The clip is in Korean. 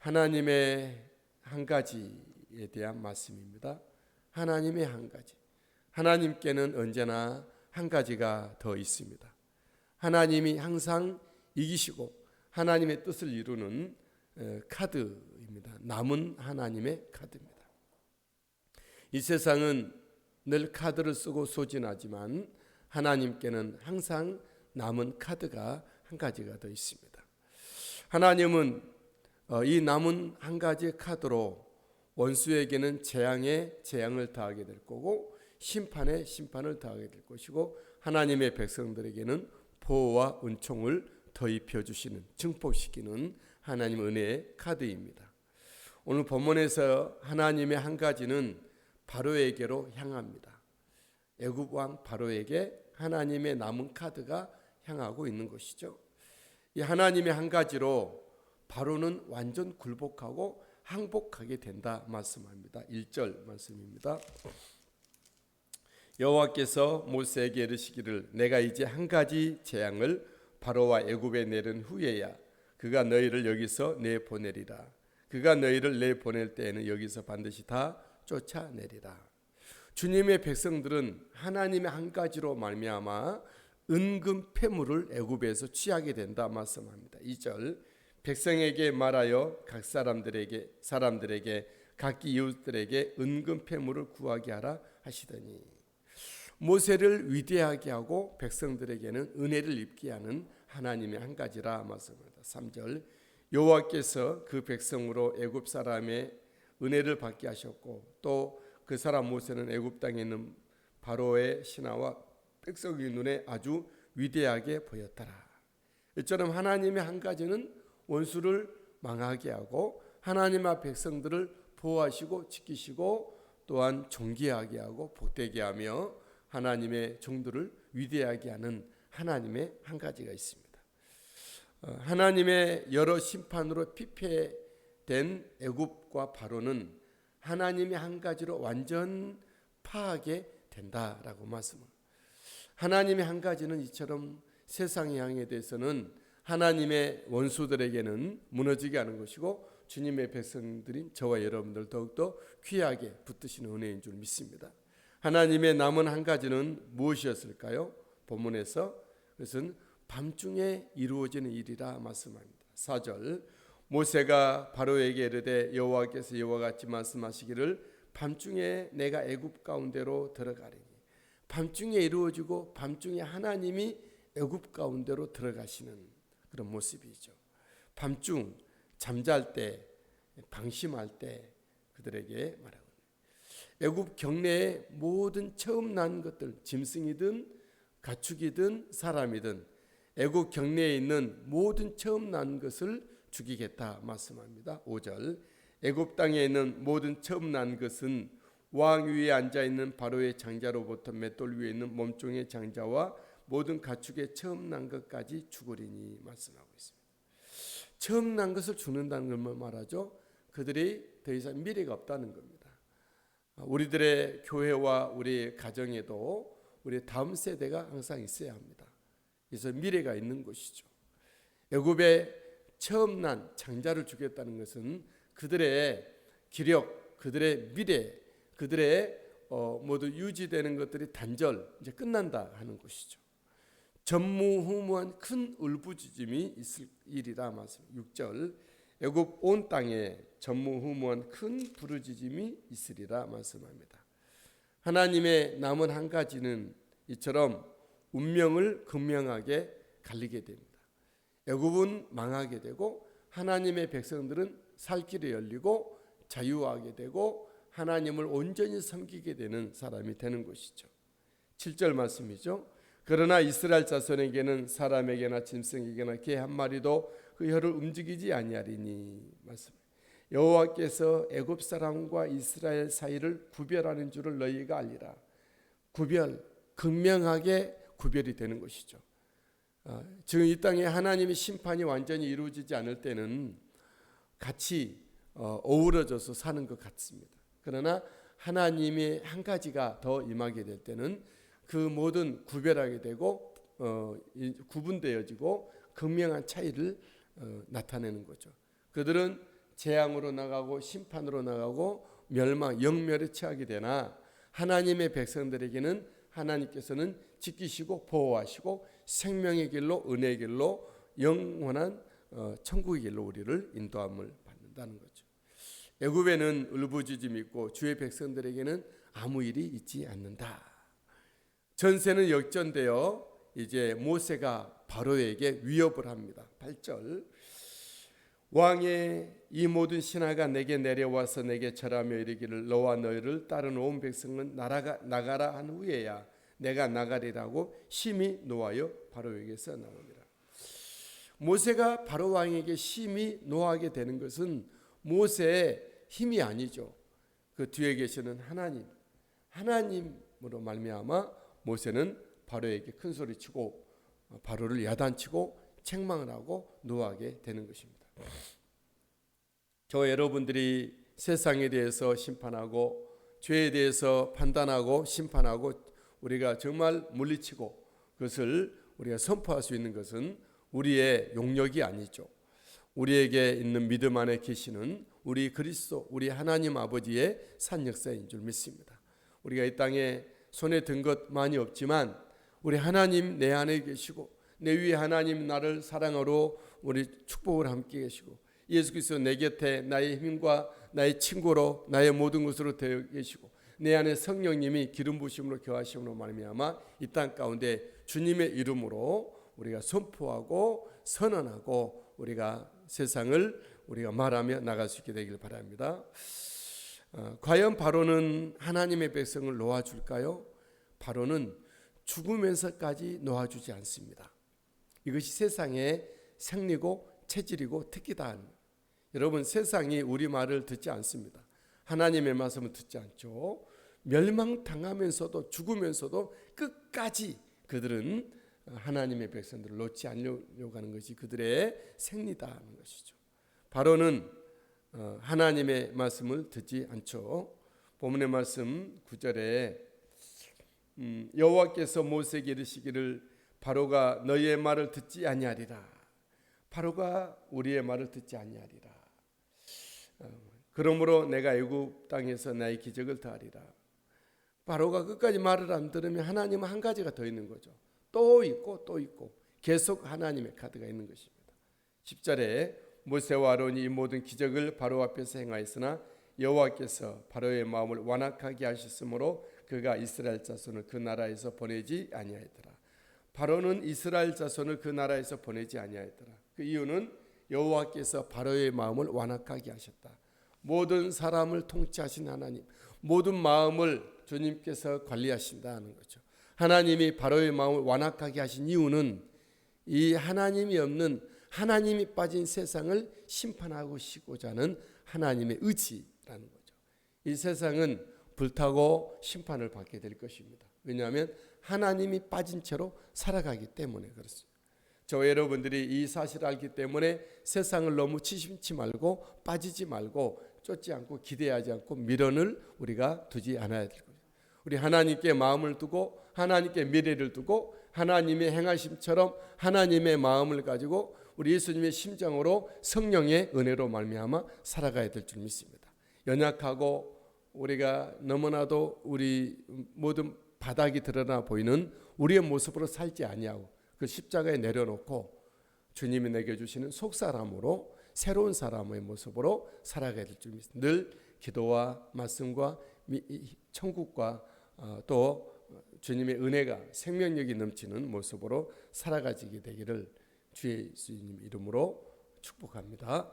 하나님의 한 가지에 대한 말씀입니다. 하나님의 한 가지. 하나님께는 언제나 한 가지가 더 있습니다. 하나님이 항상 이기시고 하나님의 뜻을 이루는 카드입니다. 남은 하나님의 카드입니다. 이 세상은 늘 카드를 쓰고 소진하지만 하나님께는 항상 남은 카드가 한 가지가 더 있습니다. 하나님은 이 남은 한 가지의 카드로 원수에게는 재앙에 재앙을 더하게 될 거고 심판에 심판을 더하게 될 것이고 하나님의 백성들에게는 보호와 은총을 더입혀 주시는, 증폭시키는 하나님 은혜의 카드입니다. 오늘 본문에서 하나님의 한 가지는 바로에게로 향합니다. 애굽 왕 바로에게 하나님의 남은 카드가 향하고 있는 것이죠. 이 하나님의 한 가지로 바로는 완전 굴복하고 항복하게 된다 말씀합니다. 1절 말씀입니다. 여호와께서 모세에게 이르시기를 내가 이제 한 가지 재앙을 바로와 애굽에 내린 후에야 그가 너희를 여기서 내보내리라. 그가 너희를 내보낼 때에는 여기서 반드시 다 쫓아내리라. 주님의 백성들은 하나님의 한 가지로 말미암아 은금 패물을 애굽에서 취하게 된다 말씀합니다. 2절 백성에게 말하여 각 사람들에게 각기 이웃들에게 은금 패물을 구하게 하라 하시더니 모세를 위대하게 하고 백성들에게는 은혜를 입게 하는 하나님의 한 가지라 말씀합니다. 3절 여호와께서 그 백성으로 애굽 사람의 은혜를 받게 하셨고 또 그 사람 모세는 애굽 땅에 있는 바로의 신하와 백성의 눈에 아주 위대하게 보였더라. 이처럼 하나님의 한 가지는 원수를 망하게 하고 하나님의 백성들을 보호하시고 지키시고 또한 존귀하게 하고 복되게 하며 하나님의 종들을 위대하게 하는 하나님의 한 가지가 있습니다. 하나님의 여러 심판으로 피폐된 애굽과 바로는 하나님의 한 가지로 완전 파하게 된다라고 말씀합니다. 하나님의 한 가지는 이처럼 세상의 향에 대해서는 하나님의 원수들에게는 무너지게 하는 것이고 주님의 백성들인 저와 여러분들 더욱더 귀하게 붙드시는 은혜인 줄 믿습니다. 하나님의 남은 한 가지는 무엇이었을까요? 본문에서 그것은 밤중에 이루어지는 일이라 말씀합니다. 4절 모세가 바로에게 이르되 여호와께서 이와 같이 말씀하시기를 밤중에 내가 애굽 가운데로 들어가리니 밤중에 이루어지고 밤중에 하나님이 애굽 가운데로 들어가시는 그런 모습이죠. 밤중 잠잘 때 방심할 때 그들에게 말하고 애굽 경내의 모든 처음 난 것들 짐승이든 가축이든 사람이든 애굽 경내에 있는 모든 처음 난 것을 죽이겠다 말씀합니다. 5절 애굽 땅에 있는 모든 처음 난 것은 왕 위에 앉아있는 바로의 장자로부터 맷돌 위에 있는 몸종의 장자와 모든 가축의 처음 난 것까지 죽으리니 말씀하고 있습니다. 처음 난 것을 죽는다는 걸 말하죠. 그들이 더 이상 미래가 없다는 겁니다. 우리들의 교회와 우리 가정에도 우리 다음 세대가 항상 있어야 합니다. 그래서 미래가 있는 것이죠. 애굽의 처음 난 장자를 죽였다는 것은 그들의 기력, 그들의 미래, 그들의 모두 유지되는 것들이 단절 이제 끝난다 하는 것이죠. 전무후무한 큰 울부짖음이 있을 일이라 말씀입니다. 6절 애굽 온 땅에 전무후무한 큰 부르짖음이 있으리라 말씀합니다. 하나님의 남은 한 가지는 이처럼 운명을 극명하게 갈리게 됩니다. 애굽은 망하게 되고 하나님의 백성들은 살 길이 열리고 자유하게 되고 하나님을 온전히 섬기게 되는 사람이 되는 것이죠. 7절 말씀이죠. 그러나 이스라엘 자손에게는 사람에게나 짐승에게나 개 한 마리도 그 혀를 움직이지 아니하리니 말씀. 여호와께서 애굽 사람과 이스라엘 사이를 구별하는 줄을 너희가 알리라. 구별, 극명하게 구별이 되는 것이죠. 지금 이 땅에 하나님의 심판이 완전히 이루어지지 않을 때는 같이 어우러져서 사는 것 같습니다. 그러나 하나님의 한 가지가 더 임하게 될 때는 그 모든 구별하게 되고 구분되어지고 극명한 차이를 나타내는 거죠. 그들은 재앙으로 나가고 심판으로 나가고 멸망, 영멸에 처하게 되나 하나님의 백성들에게는 하나님께서는 지키시고 보호하시고 생명의 길로, 은혜의 길로, 영원한 천국의 길로 우리를 인도함을 받는다는 거죠. 애굽에는 울부짖음이 있고 주의 백성들에게는 아무 일이 있지 않는다. 전세는 역전되어 이제 모세가 바로에게 위협을 합니다. 8절 왕의 이 모든 신하가 내게 내려와서 내게 절하며 이르기를 너와 너희를 따른 온 백성은 나가라 한 후에야 내가 나가리라고 심히 노하여 바로에게서 나옵니다. 모세가 바로 왕에게 심히 노하게 되는 것은 모세의 힘이 아니죠. 그 뒤에 계시는 하나님으로 말미암아 모세는 바로에게 큰 소리치고 바로를 야단치고 책망을 하고 노하게 되는 것입니다. 저 여러분들이 세상에 대해서 심판하고 죄에 대해서 판단하고 심판하고 우리가 정말 물리치고 그것을 우리가 선포할 수 있는 것은 우리의 용력이 아니죠. 우리에게 있는 믿음 안에 계시는 우리 그리스도, 우리 하나님 아버지의 산 역사인 줄 믿습니다. 우리가 이 땅에 손에 든 것 많이 없지만 우리 하나님 내 안에 계시고 내 위에 하나님 나를 사랑으로 우리 축복을 함께 계시고 예수 그리스도 내 곁에 나의 힘과 나의 친구로 나의 모든 것으로 되어 계시고 내 안에 성령님이 기름 부으심으로 거하심으로 말미암아 이 땅 가운데 주님의 이름으로 우리가 선포하고 선언하고 우리가 세상을 우리가 말하며 나갈 수 있게 되길 바랍니다. 과연 바로는 하나님의 백성을 놓아줄까요? 바로는 죽으면서까지 놓아주지 않습니다. 이것이 세상의 생리고 체질이고 특기다. 여러분 세상이 우리 말을 듣지 않습니다. 하나님의 말씀을 듣지 않죠. 멸망당하면서도 죽으면서도 끝까지 그들은 하나님의 백성들을 놓지 않으려고 하는 것이 그들의 생리다는 것이죠. 바로는 하나님의 말씀을 듣지 않죠. 본문의 말씀 9절에 여호와께서 모세에게 이르시기를 바로가 너희의 말을 듣지 아니하리라. 바로가 우리의 말을 듣지 아니하리라. 그러므로 내가 애굽 땅에서 나의 기적을 더하리라. 바로가 끝까지 말을 안 들으면 하나님은 한 가지가 더 있는 거죠. 또 있고 또 있고 계속 하나님의 카드가 있는 것입니다. 10절에 모세와 아론이 이 모든 기적을 바로 앞에서 행하였으나 여호와께서 바로의 마음을 완악하게 하셨으므로 그가 이스라엘 자손을 그 나라에서 보내지 아니하였더라. 바로는 이스라엘 자손을 그 나라에서 보내지 아니하였더라. 그 이유는 여호와께서 바로의 마음을 완악하게 하셨다. 모든 사람을 통치하신 하나님, 모든 마음을 주님께서 관리하신다는 거죠. 하나님이 바로의 마음을 완악하게 하신 이유는 이 하나님이 없는 하나님이 빠진 세상을 심판하시고자 하는 하나님의 의지라는 거죠. 이 세상은 불타고 심판을 받게 될 것입니다. 왜냐하면 하나님이 빠진 채로 살아가기 때문에 그렇습니다. 저와 여러분들이 이 사실을 알기 때문에 세상을 너무 치심치 말고 빠지지 말고 쫓지 않고 기대하지 않고 미련을 우리가 두지 않아야 될 거예요. 우리 하나님께 마음을 두고 하나님께 미래를 두고 하나님의 행하심처럼 하나님의 마음을 가지고 우리 예수님의 심정으로 성령의 은혜로 말미암아 살아가야 될 줄 믿습니다. 연약하고 우리가 너무나도 우리 모든 바닥이 드러나 보이는 우리의 모습으로 살지 아니하고 그 십자가에 내려놓고 주님이 내게 주시는 속사람으로 새로운 사람의 모습으로 살아가야 될 줄 믿습니다. 늘 기도와 말씀과 천국과 또 주님의 은혜가 생명력이 넘치는 모습으로 살아가지게 되기를 주의 예수님 이름으로 축복합니다.